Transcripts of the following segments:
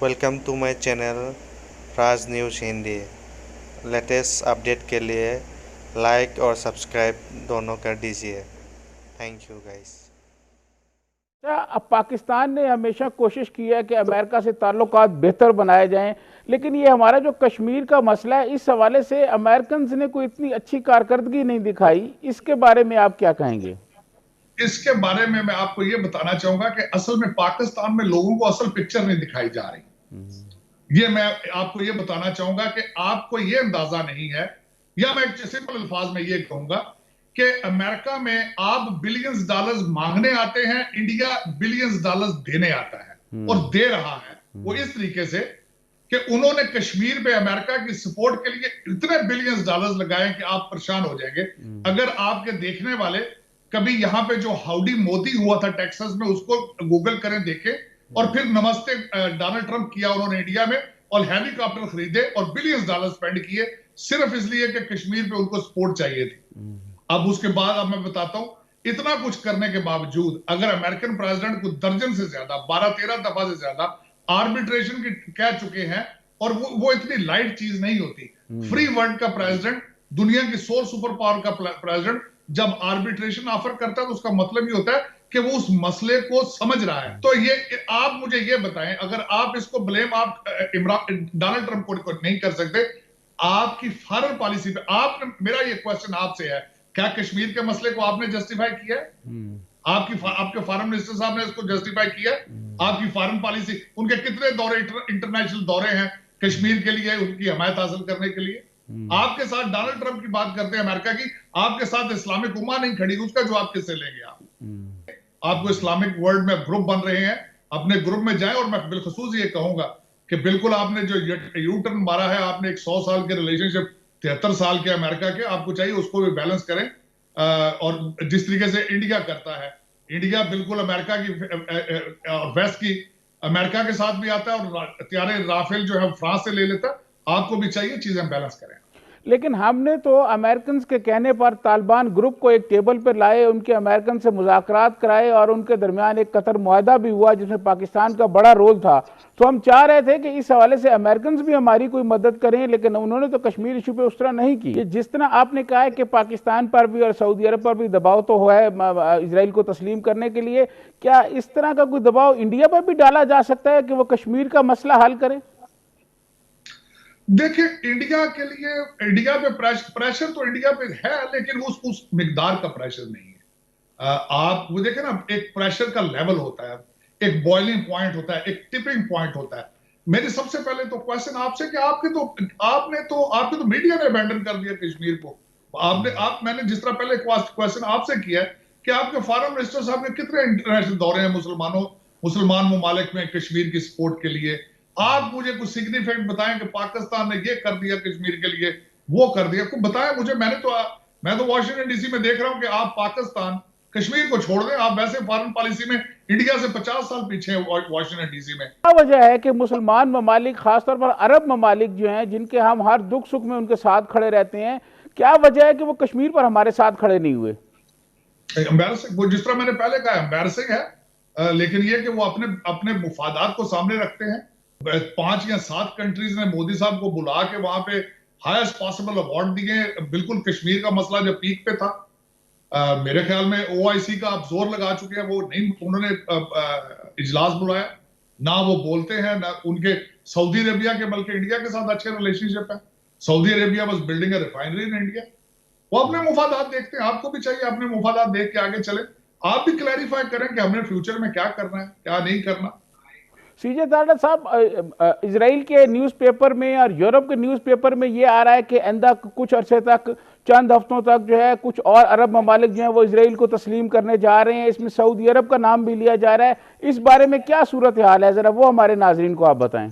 Welcome to my channel Raj news Hindi. Latest update के लिए like और सब्सक्राइब दोनों कर दीजिए। Thank you guys. अब पाकिस्तान ने हमेशा कोशिश की है कि अमेरिका से ताल्लुकात बेहतर बनाए जाएं, लेकिन ये हमारा जो कश्मीर का मसला है, इस हवाले से अमेरिकन ने कोई इतनी अच्छी कारकर्दगी नहीं दिखाई। इसके बारे में आप क्या कहेंगे? इसके बारे में मैं आपको यह बताना चाहूंगा कि असल में पाकिस्तान में लोगों को असल पिक्चर नहीं दिखाई जा रही। ये मैं आपको यह बताना चाहूंगा कि आपको यह अंदाजा नहीं है, या मैं सिंपल अल्फाज में यह कहूंगा कि अमेरिका में आप बिलियंस डॉलर्स मांगने आते हैं, इंडिया बिलियंस डॉलर्स देने आता है और दे रहा है वो इस तरीके से कि उन्होंने कश्मीर पे अमेरिका की सपोर्ट के लिए इतने बिलियंस डॉलर्स लगाए कि आप परेशान हो जाएंगे। अगर आपके देखने वाले कभी यहां पे जो हाउडी मोदी हुआ था टेक्सास में, उसको गूगल करें, देखें, और फिर नमस्ते डोनाल्ड ट्रंप किया उन्होंने इंडिया में, और हेलीकॉप्टर खरीदे और बिलियंस डॉलर स्पेंड किए सिर्फ इसलिए कि कश्मीर पे उनको सपोर्ट चाहिए थी। अब उसके बाद अब मैं बताता हूं, इतना कुछ करने के बावजूद अगर अमेरिकन प्रेसिडेंट को दर्जन से ज्यादा 12-13 दफा से ज्यादा आर्बिट्रेशन की कह चुके हैं, और वो इतनी लाइट चीज नहीं होती। फ्री वर्ल्ड का प्रेसिडेंट, दुनिया की 100 सुपर पावर का प्रेसिडेंट जब आर्बिट्रेशन ऑफर करता है तो उसका मतलब ये होता है कि वो उस मसले को समझ रहा है। तो ये आप मुझे ये बताएं, अगर आप इसको ब्लेम आप डोनाल्ड ट्रंप को नहीं कर सकते, आपकी फॉरेन पॉलिसी पे आप, मेरा ये क्वेश्चन आपसे है, क्या कश्मीर के मसले को आपने जस्टिफाई किया है? आपके फॉरेन मिनिस्टर साहब ने इसको जस्टिफाई किया? आपकी फॉरेन पॉलिसी, उनके कितने दौरे, इंटरनेशनल दौरे हैं कश्मीर के लिए, उनकी हमायत हासिल करने के लिए? आपके साथ डोनाल्ड ट्रंप की बात करते हैं अमेरिका की, आपके साथ इस्लामिक उम्मा नहीं खड़ी, उसका जवाब किससे लेंगे आप? आपको इस्लामिक वर्ल्ड में ग्रुप बन रहे हैं, अपने ग्रुप में जाएं। और मैं बिलखसूस ये कहूंगा कि बिल्कुल आपने जो यू टर्न मारा है, आपने एक 100 साल के रिलेशनशिप 73 साल के अमेरिका के, आपको चाहिए उसको भी बैलेंस करें। और जिस तरीके से इंडिया करता है, इंडिया बिल्कुल अमेरिका की और वेस्ट की अमेरिका के साथ भी आता है, और हथियारे राफेल जो है फ्रांस से ले लेता है। आपको भी चाहिए चीजें बैलेंस करें। लेकिन हमने तो अमेरिकन के कहने पर तालिबान ग्रुप को एक टेबल पर लाए, उनके अमेरिकन से मुज़ाकरात कराए और उनके दरमियान एक कतर मुआहदा भी हुआ जिसमें पाकिस्तान का बड़ा रोल था। तो हम चाह रहे थे कि इस हवाले से अमेरिकन भी हमारी कोई मदद करें, लेकिन उन्होंने तो कश्मीर इशू पे उस तरह नहीं की। जिस तरह आपने कहा है कि पाकिस्तान पर भी और सऊदी अरब पर भी दबाव तो हुआ है इसराइल को तस्लीम करने के लिए, क्या इस तरह का कोई दबाव इंडिया पर भी डाला जा सकता है कि वो कश्मीर का मसला हल करे? देखिए, इंडिया के लिए, इंडिया पे प्रेशर तो इंडिया पे है, लेकिन उस मिकदार का प्रेशर नहीं है। आप वो देखें ना, एक प्रेशर का लेवल होता है, एक बॉइलिंग पॉइंट होता है, एक टिपिंग पॉइंट होता है। मेरी सबसे पहले तो क्वेश्चन आपसे कि आपके तो मीडिया ने अबैंडन कर दिया कश्मीर को। मैंने जिस तरह पहले क्वेश्चन आपसे किया है कि आपके फॉरेन मिनिस्टर साहब के कितने इंटरनेशनल दौरे हैं मुसलमान ममालिक में कश्मीर की सपोर्ट के लिए। आप मुझे कुछ सिग्निफिकेंट बताएं कि पाकिस्तान ने ये कर दिया कश्मीर के लिए, वो कर दिया, कुछ बताएं मुझे। मैं तो वाशिंगटन डीसी में देख रहा हूं कि आप पाकिस्तान कश्मीर को छोड़ दें, आप वैसे फॉरेन पॉलिसी में इंडिया से 50 साल पीछे हैं वाशिंगटन डीसी में। क्या वजह है कि मुसलमान ममालिक, खासतौर पर अरब ममालिक जो हैं, जिनके हम हर दुख सुख में उनके साथ खड़े रहते हैं, क्या वजह है कि वो कश्मीर पर हमारे साथ खड़े नहीं हुए? एम्बैरसिंग, वो जिस तरह मैंने पहले कहा, एम्बैरसिंग है। लेकिन ये कि वो अपने मुफादात को सामने रखते हैं। 5 या 7 कंट्रीज ने मोदी साहब को बुला के वहां पे हाईएस्ट पॉसिबल अवार्ड दिए। बिल्कुल कश्मीर का मसला जब पीक पे था, मेरे ख्याल में ओआईसी का आप जोर लगा चुके हैं, वो नहीं, उन्होंने इजलास बुलाया ना, वो बोलते हैं ना। उनके सऊदी अरेबिया के, बल्कि इंडिया के साथ अच्छे रिलेशनशिप है। Saudi Arabia was building a refinery in India. वो अपने मुफादात देखते हैं, आपको भी चाहिए अपने मुफादात देख के आगे चले। आप भी क्लैरिफाई करें कि हमने फ्यूचर में क्या करना है, क्या नहीं करना। सीजे ताड़ा साहब, इजराइल के न्यूज़पेपर में और यूरोप के न्यूज़पेपर में ये आ रहा है कि आइंदा कुछ अरसे तक, चंद हफ्तों तक जो है, कुछ और अरब ममालिक जो है वो इजराइल को तस्लीम करने जा रहे हैं। इसमें सऊदी अरब का नाम भी लिया जा रहा है। इस बारे में क्या सूरत हाल है, जरा वो हमारे नाजरीन को आप बताएं।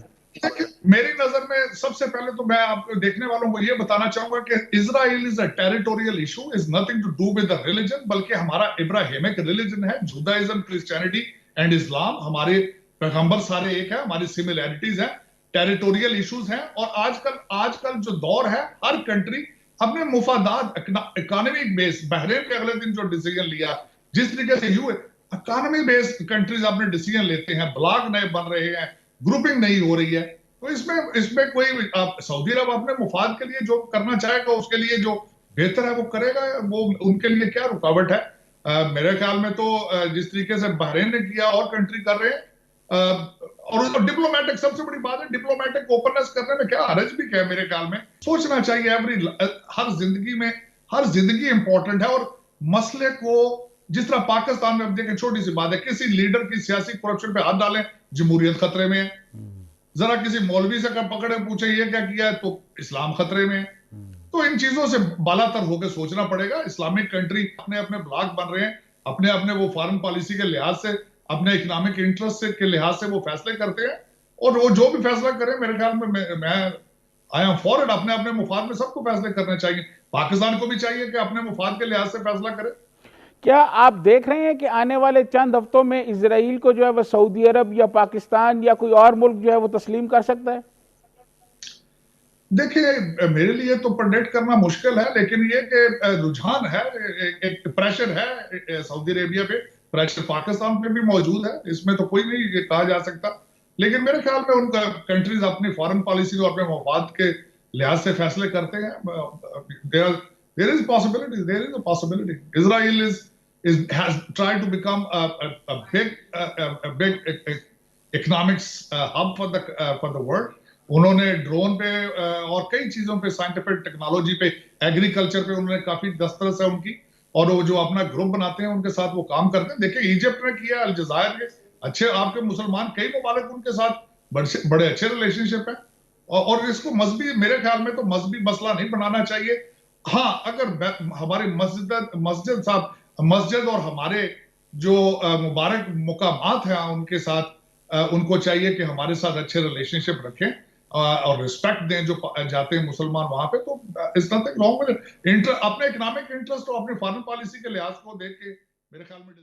मेरी नजर में सबसे पहले तो मैं आपको, देखने वालों को यह बताना चाहूंगा कि Israel is a territorial issue, is nothing to do with the religion, बल्कि हमारा इब्राहिमिक रिलीजन है, जुडाइज्म, क्रिश्चियनिटी एंड इस्लाम। हमारे पैगंबर सारे एक है, हमारी सिमिलैरिटीज हैं, टेरिटोरियल इश्यूज हैं। और आजकल जो दौर है, हर कंट्री अपने मुफादात, इकोनॉमिक बेस, बहरीन के अगले दिन जो डिसीजन लिया, जिस तरीके से इकोनॉमी बेस्ड कंट्रीज अपने डिसीजन लेते हैं, ब्लॉक नए बन रहे हैं, ग्रुपिंग नहीं हो रही है। तो इसमें इसमें कोई सऊदी अरब अपने मुफाद के लिए जो करना चाहेगा, उसके लिए जो बेहतर है वो करेगा, वो उनके लिए क्या रुकावट है। मेरे ख्याल में तो जिस तरीके से बहरीन ने किया और कंट्री कर रहे हैं, और डिप्लोमेटिक सबसे बड़ी बात है, डिप्लोमेटिक ओपननेस करने में क्या हरज भी क्या है। मेरे ख्याल में सोचना चाहिए हर जिंदगी इंपॉर्टेंट है। और मसले को जिस तरह पाकिस्तान में, अब देखें छोटी सी बात है, किसी लीडर की सियासी करप्शन पे हाथ डालें, जमहूरियत खतरे में है। जरा किसी मौलवी से पकड़े पूछे ये क्या किया है, तो इस्लाम खतरे में है। तो इन चीजों से बालातर होकर सोचना पड़ेगा। इस्लामिक कंट्री अपने अपने ब्लॉक बन रहे हैं, अपने अपने वो फॉरेन पॉलिसी के लिहाज से, अपने इकोनॉमिक इंटरेस्ट के लिहाज से वो फैसले करते हैं। और वो जो भी फैसला करें, मेरे ख्याल में मैं आई एम फॉर इट। अपने अपने मुफाद में सबको फैसले करने चाहिए। पाकिस्तान को भी चाहिए कि अपने मुफाद के लिहाज से फैसला करे। क्या आप देख रहे हैं कि आने वाले चंद हफ्तों में इजराइल को जो है वह सऊदी अरब या पाकिस्तान या कोई और मुल्क जो है वो तस्लीम कर सकता है? देखिए, मेरे लिए तो प्रेडिक्ट करना मुश्किल है, लेकिन ये कि रुझान है, एक प्रेशर है सऊदी अरेबिया पे, प्रेशर पाकिस्तान पे भी मौजूद है, इसमें तो कोई नहीं कहा जा सकता। लेकिन मेरे ख्याल में उनका कंट्रीज अपनी फॉरेन पॉलिसी और अपने मफाद के लिहाज से फैसले करते हैं। There is a possibility. Israel has tried to become a big economics hub for the world. उन्होंने ड्रोन पे और कई चीजों पे, साइंटिफिक टेक्नोलॉजी पे, एग्रीकल्चर पे उन्होंने काफी दस्तरस है उनकी। और वो जो अपना ग्रुप बनाते हैं उनके साथ वो काम करते हैं। देखिए, इजिप्ट ने किया, अल्जायर के अच्छे आपके मुसलमान कई ममालिक उनके साथ बड़े अच्छे रिलेशनशिप है। और इसको मजहबी, मेरे ख्याल में तो मजहबी मसला नहीं बनाना चाहिए। हाँ, अगर हमारी मस्जिद और हमारे जो मुबारक मुकामात हैं उनके साथ उनको चाहिए कि हमारे साथ अच्छे रिलेशनशिप रखें और रिस्पेक्ट दें जो जाते हैं मुसलमान वहां पे। तो इज नथिंग रॉन्ग विद अपने इकोनॉमिक इंटरेस्ट और अपने फॉरेन पॉलिसी के लिहाज को देख के मेरे ख्याल में